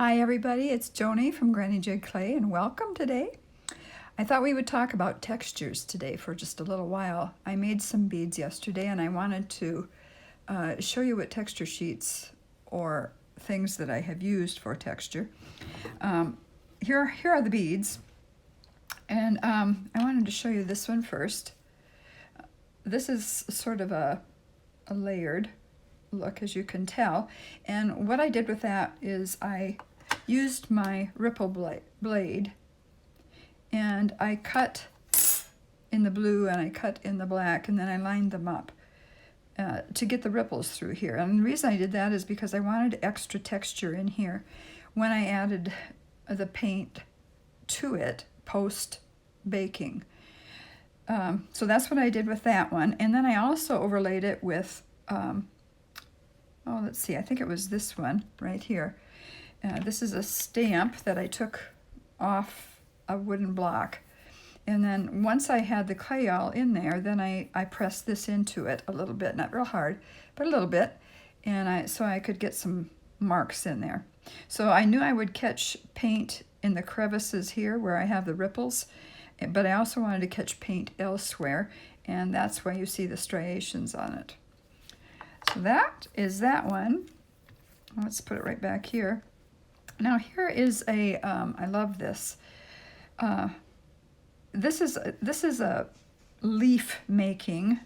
Hi everybody, it's Joni from Granny Jig Clay and welcome today. I thought we would talk about textures today for just a little while. I made some beads yesterday and I wanted to show you what texture sheets or things that I have used for texture. Here are the beads, and I wanted to show you this one first. This is sort of a layered look, as you can tell, and what I did with that is I used my ripple blade and I cut in the blue and I cut in the black, and then I lined them up to get the ripples through here. And the reason I did that is because I wanted extra texture in here when I added the paint to it post baking. So that's what I did with that one, and then I also overlaid it with let's see, I think it was this one right here. This is a stamp that I took off a wooden block. And then once I had the clay all in there, then I pressed this into it a little bit, not real hard, but a little bit. And so I could get some marks in there. So I knew I would catch paint in the crevices here where I have the ripples, but I also wanted to catch paint elsewhere, and that's why you see the striations on it. So that is that one. Let's put it right back here. Now here is a, I love this. This is a leaf making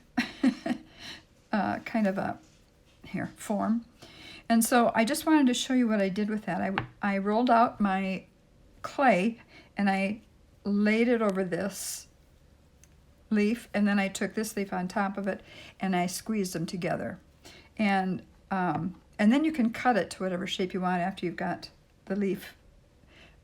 kind of a form. And so I just wanted to show you what I did with that. I rolled out my clay and I laid it over this leaf, and then I took this leaf on top of it and I squeezed them together. And then you can cut it to whatever shape you want after you've got the leaf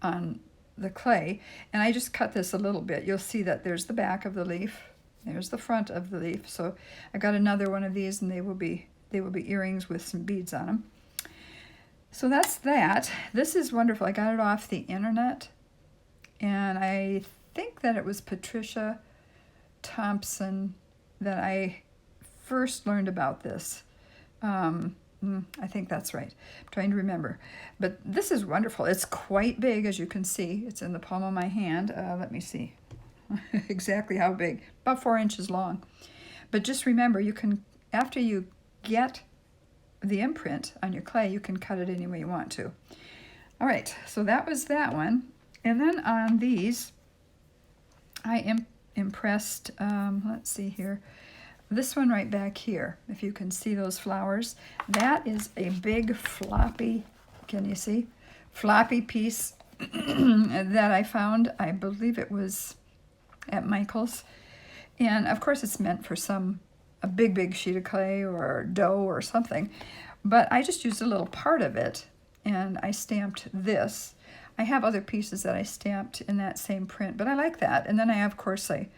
on the clay. And I just cut this a little bit. You'll see that there's the back of the leaf, there's the front of the leaf. So I got another one of these, and they will be earrings with some beads on them. So that's that. This is wonderful. I got it off the internet, and I think that it was Patricia Thompson that I first learned about this. I think that's right. I'm trying to remember. But this is wonderful. It's quite big, as you can see. It's in the palm of my hand. Let me see exactly how big. About 4 inches long. But just remember, you can, after you get the imprint on your clay, you can cut it any way you want to. All right, so that was that one. And then on these, I impressed, let's see here, this one right back here, if you can see those flowers. That is a big floppy, can you see? Floppy piece that I found. I believe it was at Michael's. And of course it's meant for a big sheet of clay or dough or something. But I just used a little part of it and I stamped this. I have other pieces that I stamped in that same print, but I like that. And then of course I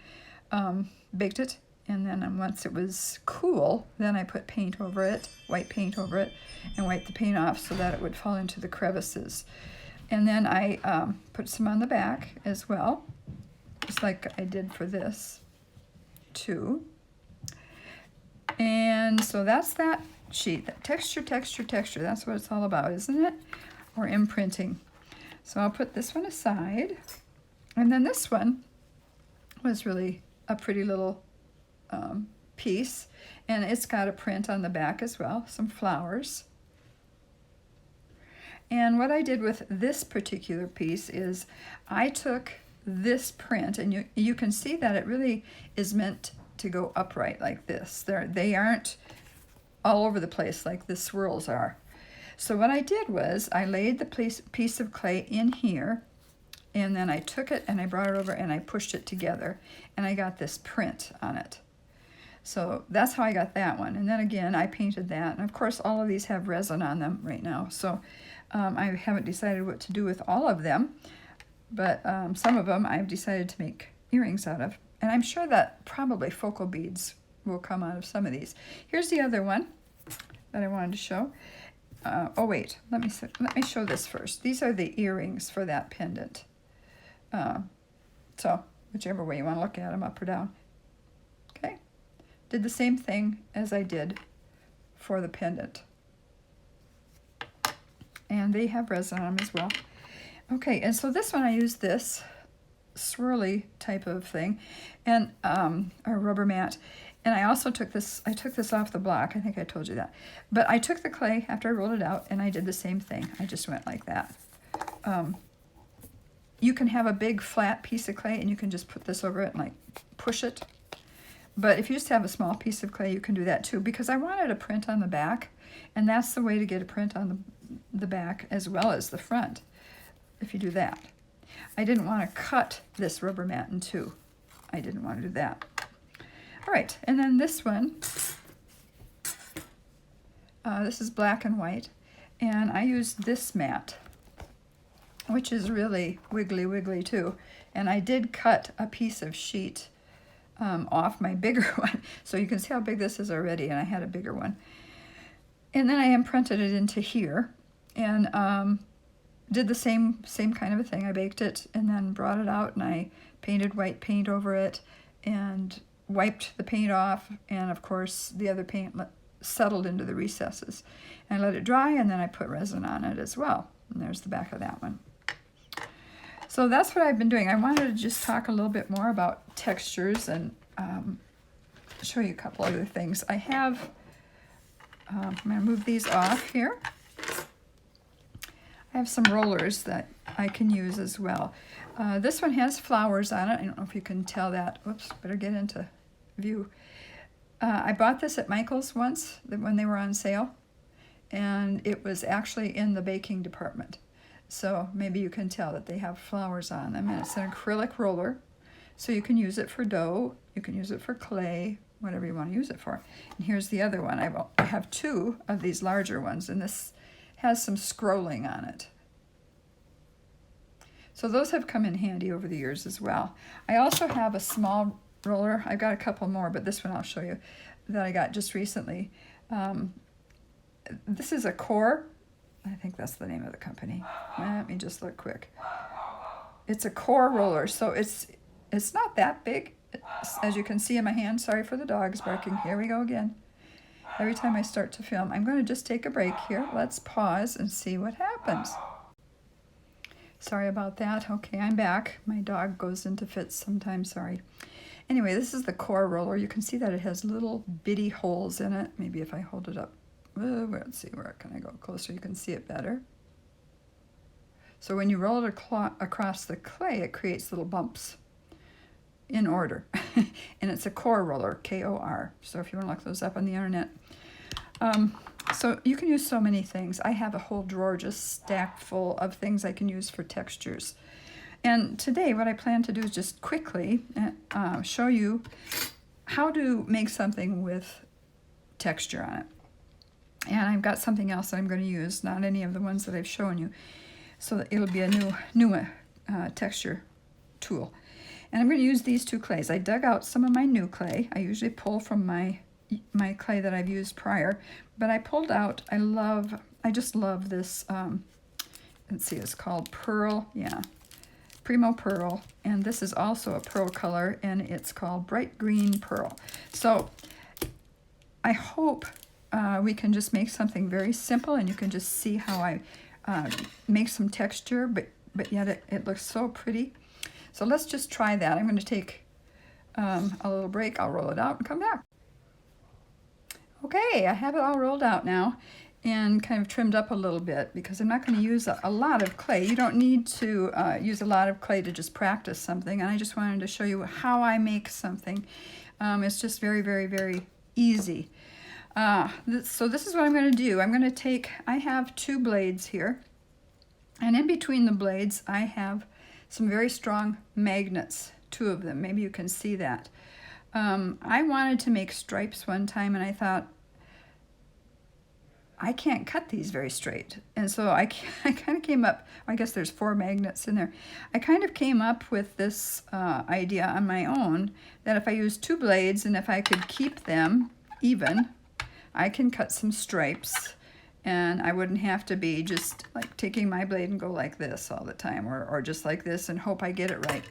baked it. And then once it was cool, then I put paint over it, white paint over it, and wiped the paint off so that it would fall into the crevices. And then I put some on the back as well, just like I did for this too. And so that's that sheet. That texture, that's what it's all about, isn't it? Or imprinting. So I'll put this one aside. And then this one was really a pretty little piece, and it's got a print on the back as well, some flowers. And what I did with this particular piece is I took this print, and you can see that it really is meant to go upright like this. They aren't all over the place like the swirls are. So what I did was I laid the piece of clay in here, and then I took it and I brought it over and I pushed it together, and I got this print on it. So that's how I got that one. And then again, I painted that. And of course, all of these have resin on them right now. So I haven't decided what to do with all of them. But some of them I've decided to make earrings out of. And I'm sure that probably focal beads will come out of some of these. Here's the other one that I wanted to show. Oh wait, let me show this first. These are the earrings for that pendant. So whichever way you want to look at them, up or down. Okay. Did the same thing as I did for the pendant. and they have resin on them as well. Okay, and so this one I use this swirly type of thing, and a rubber mat. And I also took this off the block. I think I told you that. But I took the clay after I rolled it out, and I did the same thing. I just went like that. You can have a big flat piece of clay, and you can just put this over it and like push it. But if you just have a small piece of clay, you can do that too, because I wanted a print on the back, and that's the way to get a print on the back as well as the front, if you do that. I didn't want to cut this rubber mat in two. I didn't want to do that. All right, and then this one, this is black and white, and I used this mat, which is really wiggly too. And I did cut a piece of sheet off my bigger one, so you can see how big this is already, and I had a bigger one. And then I imprinted it into here, and did the same kind of a thing. I baked it and then brought it out, and I painted white paint over it and wiped the paint off, and of course the other paint settled into the recesses. And I let it dry, and then I put resin on it as well. And there's the back of that one. So that's what I've been doing. I wanted to just talk a little bit more about textures and show you a couple other things. I have, I'm going to move these off here. I have some rollers that I can use as well. This one has flowers on it. I don't know if you can tell that. Whoops, better get into view. I bought this at Michael's once when they were on sale, and it was actually in the baking department. So maybe you can tell that they have flowers on them, and it's an acrylic roller. So you can use it for dough, you can use it for clay, whatever you want to use it for. And here's the other one. I have two of these larger ones, and this has some scrolling on it. So those have come in handy over the years as well. I also have a small roller. I've got a couple more, but this one I'll show you, that I got just recently. This is a Core. I think that's the name of the company. Let me just look quick. It's a Core roller, so it's not that big, as you can see in my hand. Sorry for the dogs barking. Here we go again. Every time I start to film, I'm going to just take a break here. Let's pause and see what happens. Sorry about that. Okay, I'm back. My dog goes into fits sometimes, sorry. Anyway, this is the Core roller. You can see that it has little bitty holes in it. Maybe if I hold it up, let's see, where can I go closer? You can see it better. So when you roll it across the clay, it creates little bumps in order. And it's a Core roller, K-O-R. So if you want to look those up on the internet. So you can use so many things. I have a whole drawer just stacked full of things I can use for textures. And today what I plan to do is just quickly show you how to make something with texture on it. And I've got something else that I'm going to use, not any of the ones that I've shown you. So that it'll be a new texture tool. And I'm going to use these two clays. I dug out some of my new clay. I usually pull from my clay that I've used prior, but I pulled out, I just love this, let's see, it's called Pearl, yeah, Primo Pearl, and this is also a pearl color, and it's called Bright Green Pearl. So I hope we can just make something very simple, and you can just see how I make some texture, but yet it looks so pretty. So let's just try that. I'm going to take a little break. I'll roll it out and come back. Okay, I have it all rolled out now and kind of trimmed up a little bit because I'm not going to use a lot of clay. You don't need to use a lot of clay to just practice something. And I just wanted to show you how I make something. It's just very, very, very easy. So this is what I'm going to do. I'm going to take, I have two blades here. And in between the blades, I have some very strong magnets, two of them. Maybe you can see that. I wanted to make stripes one time, and I thought, I can't cut these very straight. And so I kind of came up, I guess there's 4 magnets in there. I kind of came up with this idea on my own, that if I use 2 blades and if I could keep them even, I can cut some stripes, and I wouldn't have to be just like taking my blade and go like this all the time, or just like this and hope I get it right.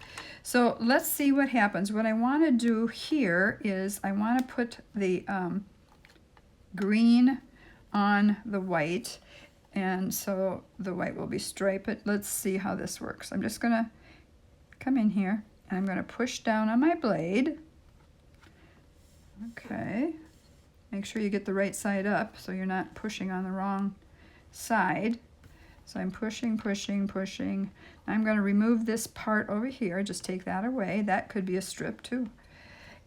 So let's see what happens. What I want to do here is I want to put the green on the white, And so the white will be striped. Let's see how this works. I'm just gonna come in here and I'm gonna push down on my blade. Okay, make sure you get the right side up so you're not pushing on the wrong side. So I'm pushing, pushing, pushing. I'm gonna remove this part over here, just take that away. That could be a strip too.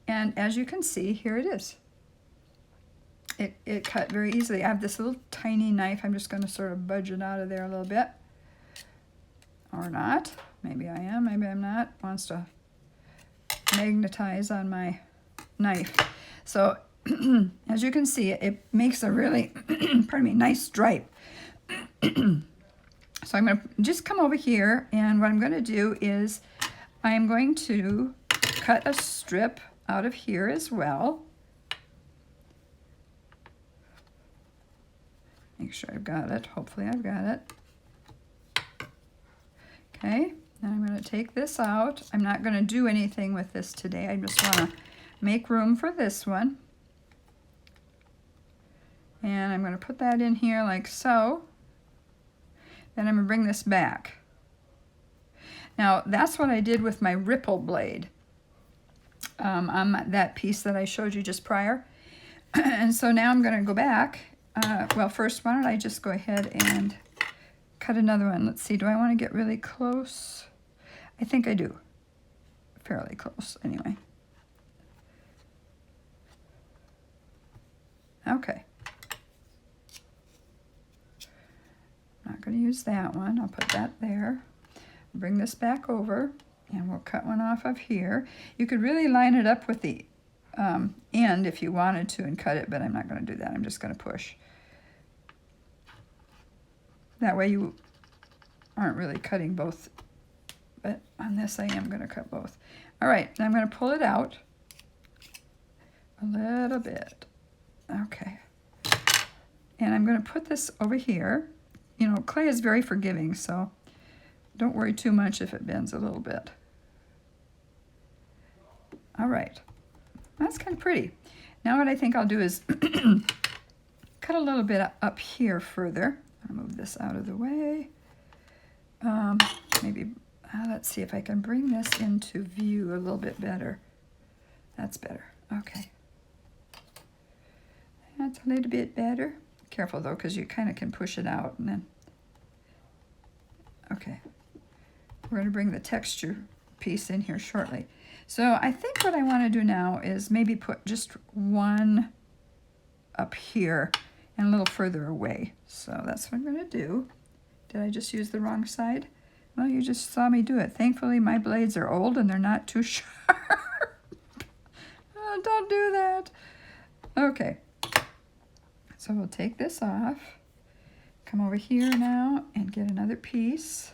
And as you can see, here it is. It cut very easily. I have this little tiny knife. I'm just gonna sort of budge it out of there a little bit. Or not. Maybe I am, maybe I'm not. Wants to magnetize on my knife. So as you can see, it makes a really, pardon me, nice stripe. So I'm going to just come over here, and what I'm going to do is I am going to cut a strip out of here as well. Make sure I've got it. Hopefully I've got it. Okay, now I'm going to take this out. I'm not going to do anything with this today. I just want to make room for this one. And I'm going to put that in here like so. Then I'm going to bring this back. Now, that's what I did with my ripple blade on that piece that I showed you just prior. And so now I'm going to go back. Well, first, why don't I just go ahead and cut another one. Let's see, do I want to get really close? I think I do. Fairly close, anyway. Okay. Not going to use that one. I'll put that there. Bring this back over, and we'll cut one off of here. You could really line it up with the end if you wanted to and cut it, but I'm not going to do that. I'm just going to push. That way you aren't really cutting both, but on this I am going to cut both. All right, now I'm going to pull it out a little bit. Okay. And I'm going to put this over here. You know, clay is very forgiving, so don't worry too much if it bends a little bit. All right, that's kind of pretty. Now what I think I'll do is cut a little bit up here further. I'll move this out of the way. Maybe, let's see if I can bring this into view a little bit better. That's better, okay. That's a little bit better. Careful though, because you kind of can push it out and then, okay. We're going to bring the texture piece in here shortly. So I think what I want to do now is maybe put just one up here and a little further away. So that's what I'm going to do. Did I just use the wrong side? Well, you just saw me do it. Thankfully, my blades are old and they're not too sharp. Oh, don't do that. Okay. So we'll take this off. Come over here now and get another piece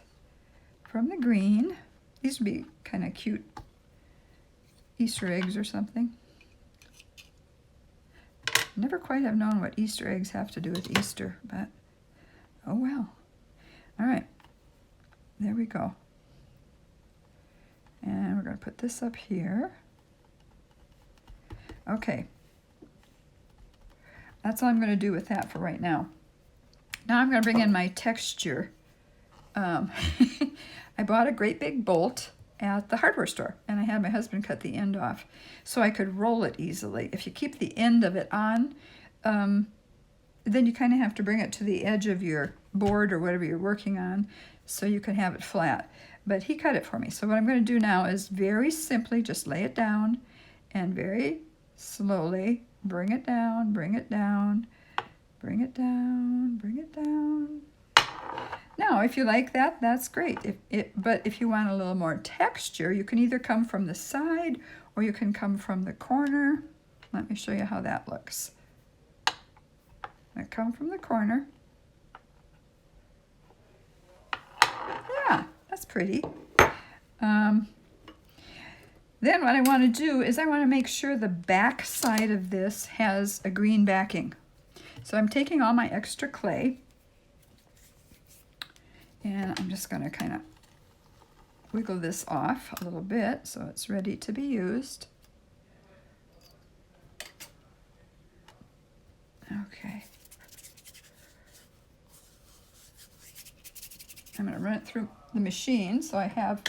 from the green. These would be kind of cute Easter eggs or something. Never quite have known what Easter eggs have to do with Easter, but oh well. All right, there we go. And we're going to put this up here. Okay. That's all I'm going to do with that for right now. Now I'm going to bring in my texture. I bought a great big bolt at the hardware store, and I had my husband cut the end off so I could roll it easily. If you keep the end of it on, then you kind of have to bring it to the edge of your board or whatever you're working on so you can have it flat. But he cut it for me. So what I'm going to do now is very simply just lay it down and very slowly bring it down, bring it down, bring it down, bring it down. Now, if you like that, that's great. But if you want a little more texture, you can either come from the side or you can come from the corner. Let me show you how that looks. I come from the corner. Yeah, that's pretty. Then what I want to do is I want to make sure the back side of this has a green backing. So I'm taking all my extra clay, and I'm just going to kind of wiggle this off a little bit so it's ready to be used. Okay. I'm going to run it through the machine, so I have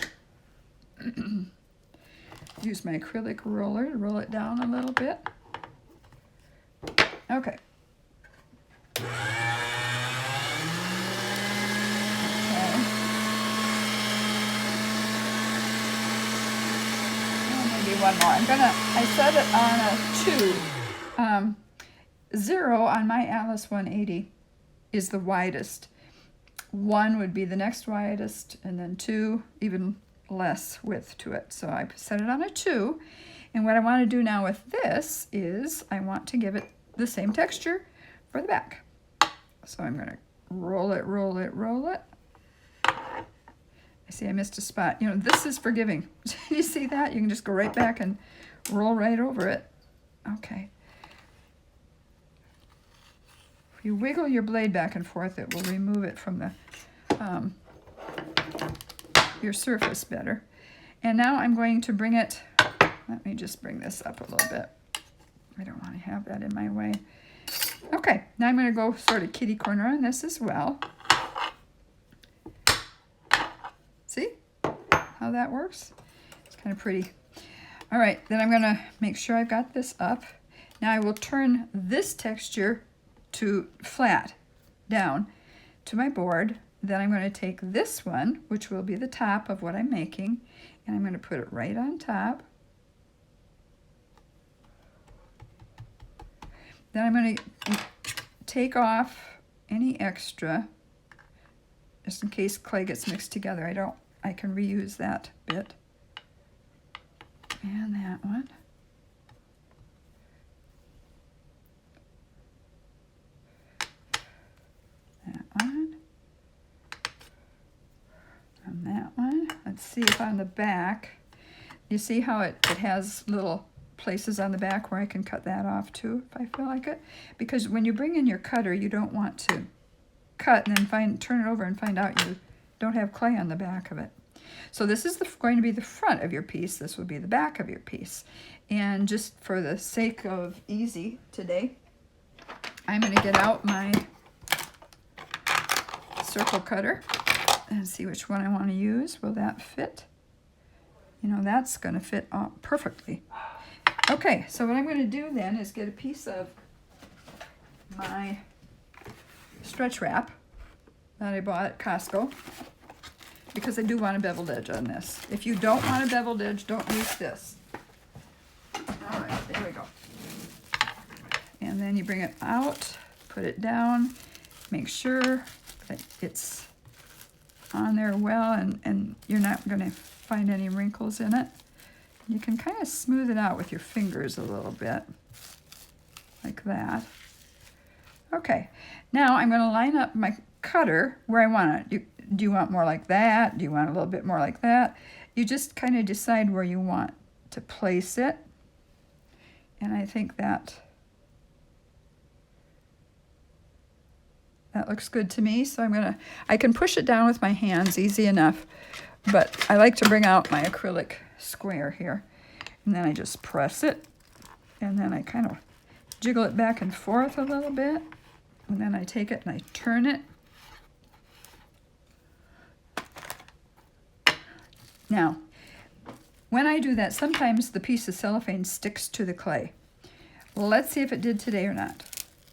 use my acrylic roller to roll it down a little bit. Okay. One more. I set it on a 2. 0 on my Alice 180 is the widest. 1 would be the next widest, and then 2, even less width to it. So I set it on a 2. And what I want to do now with this is I want to give it the same texture for the back. So I'm going to roll it, roll it, roll it. I see I missed a spot. You know, this is forgiving. You see that? You can just go right back and roll right over it. Okay. If you wiggle your blade back and forth, it will remove it from the your surface better. And now I'm going to bring it, let me just bring this up a little bit. I don't want to have that in my way. Okay, now I'm going to go sort of kitty corner on this as well. See how that works? It's kind of pretty. All right, then I'm going to make sure I've got this up. Now I will turn this texture to flat down to my board. Then I'm going to take this one, which will be the top of what I'm making, and I'm going to put it right on top. Then I'm going to take off any extra, just in case clay gets mixed together. I can reuse that bit. And that one. That one. And that one. Let's see if on the back, you see how it has little places on the back where I can cut that off too if I feel like it. Because when you bring in your cutter, you don't want to cut and then turn it over and find out you don't have clay on the back of it. So this is going to be the front of your piece. This will be the back of your piece. And just for the sake of easy today, I'm going to get out my circle cutter and see which one I want to use. Will that fit? You know, that's going to fit perfectly. Okay, so what I'm going to do then is get a piece of my stretch wrap that I bought at Costco, because I do want a beveled edge on this. If you don't want a beveled edge, don't use this. All right, there we go. And then you bring it out, put it down, make sure that it's on there well, and you're not going to find any wrinkles in it. You can kind of smooth it out with your fingers a little bit, like that. Okay, now I'm going to line up my cutter where I want it. Do you want more like that? Do you want a little bit more like that? You just kind of decide where you want to place it. And I think that looks good to me. So I can push it down with my hands easy enough, but I like to bring out my acrylic square here. And then I just press it, and then I kind of jiggle it back and forth a little bit. And then I take it and I turn it. Now, when I do that, sometimes the piece of cellophane sticks to the clay. Well, let's see if it did today or not.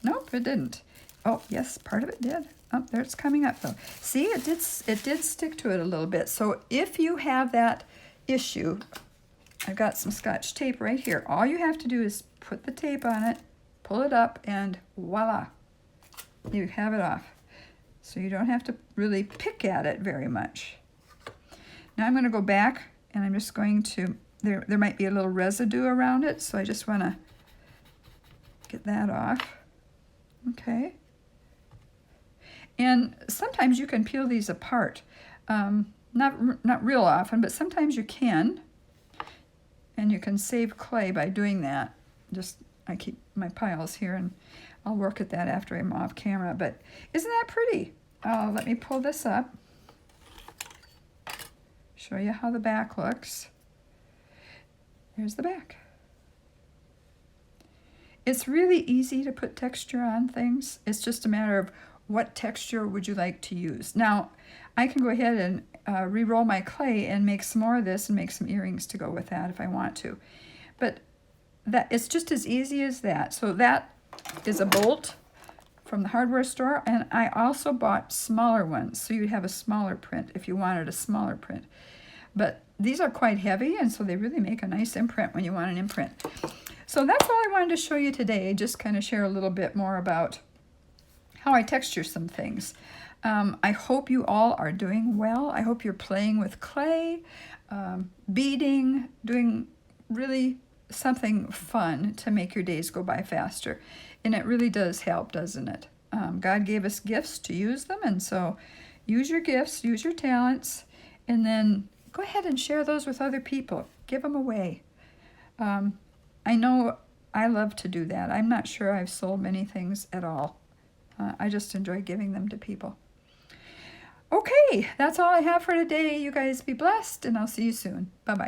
Nope, it didn't. Oh, yes, part of it did. Oh, there it's coming up though. See, it did stick to it a little bit. So if you have that issue, I've got some Scotch tape right here. All you have to do is put the tape on it, pull it up, and voila, you have it off. So you don't have to really pick at it very much. Now I'm going to go back, and I'm just going to, there might be a little residue around it, so I just want to get that off. Okay. And sometimes you can peel these apart. Not real often, but sometimes you can. And you can save clay by doing that. I keep my piles here, and I'll work at that after I'm off camera. But isn't that pretty? Let me pull this up. Show you how the back looks. There's the back. It's really easy to put texture on things. It's just a matter of what texture would you like to use. Now, I can go ahead and re-roll my clay and make some more of this and make some earrings to go with that if I want to. But that it's just as easy as that. So that is a bolt from the hardware store, and I also bought smaller ones, so you'd have a smaller print if you wanted a smaller print. But these are quite heavy, and so they really make a nice imprint when you want an imprint. So that's all I wanted to show you today, just kind of share a little bit more about how I texture some things. I hope you all are doing well. I hope you're playing with clay, beading, doing really something fun to make your days go by faster. And it really does help, doesn't it? God gave us gifts to use them, and so use your gifts, use your talents, and then go ahead and share those with other people. Give them away. I know I love to do that. I'm not sure I've sold many things at all. I just enjoy giving them to people. Okay, that's all I have for today. You guys be blessed, and I'll see you soon. Bye-bye.